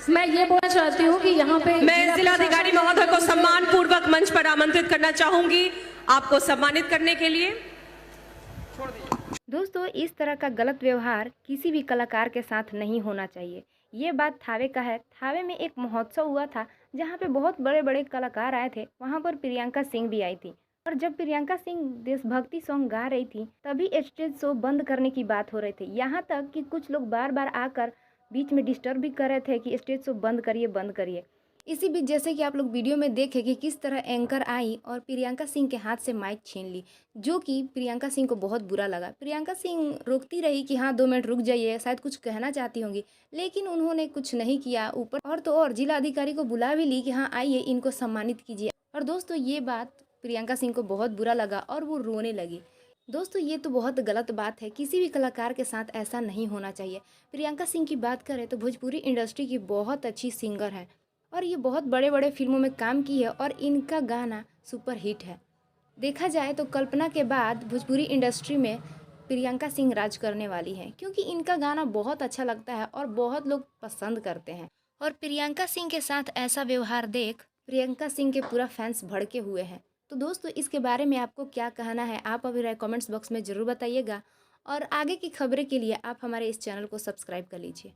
मैं ये बोलना चाहती हूँ कि यहाँ पे मैं जिलाधिकारी महोदय को सम्मान पूर्वक मंच पर आमंत्रित करना चाहूंगी आपको सम्मानित करने के लिए। दोस्तों, इस तरह का गलत व्यवहार किसी भी कलाकार के साथ नहीं होना चाहिए। ये बात थावे का है। थावे में एक महोत्सव हुआ था जहाँ पे बहुत बड़े बड़े कलाकार आए थे। वहाँ पर प्रियंका सिंह भी आई थी और जब प्रियंका सिंह देशभक्ति सॉन्ग गा रही थी तभी स्टेज शो बंद करने की बात हो रही थी। यहाँ तक कि कुछ लोग बार बार आकर बीच में डिस्टर्ब भी कर रहे थे कि स्टेज शो बंद करिए, बंद करिए। इसी बीच जैसे कि आप लोग वीडियो में देखे कि किस तरह एंकर आई और प्रियंका सिंह के हाथ से माइक छीन ली, जो कि प्रियंका सिंह को बहुत बुरा लगा। प्रियंका सिंह रोकती रही कि हाँ 2 मिनट रुक जाइए, शायद कुछ कहना चाहती होंगी, लेकिन उन्होंने कुछ नहीं किया। ऊपर और तो और जिला अधिकारी को बुला भी ली कि हाँ आइए, इनको सम्मानित कीजिए। और दोस्तों, ये बात प्रियंका सिंह को बहुत बुरा लगा और वो रोने लगी। दोस्तों, ये तो बहुत गलत बात है। किसी भी कलाकार के साथ ऐसा नहीं होना चाहिए। प्रियंका सिंह की बात करें तो भोजपुरी इंडस्ट्री की बहुत अच्छी सिंगर है और ये बहुत बड़े बड़े फिल्मों में काम की है और इनका गाना सुपर हिट है। देखा जाए तो कल्पना के बाद भोजपुरी इंडस्ट्री में प्रियंका सिंह राज करने वाली हैं, क्योंकि इनका गाना बहुत अच्छा लगता है और बहुत लोग पसंद करते हैं। और प्रियंका सिंह के साथ ऐसा व्यवहार देख प्रियंका सिंह के पूरा फैंस भड़के हुए हैं। तो दोस्तों, इसके बारे में आपको क्या कहना है, आप अभी राय कमेंट्स बॉक्स में ज़रूर बताइएगा और आगे की खबरें के लिए आप हमारे इस चैनल को सब्सक्राइब कर लीजिए।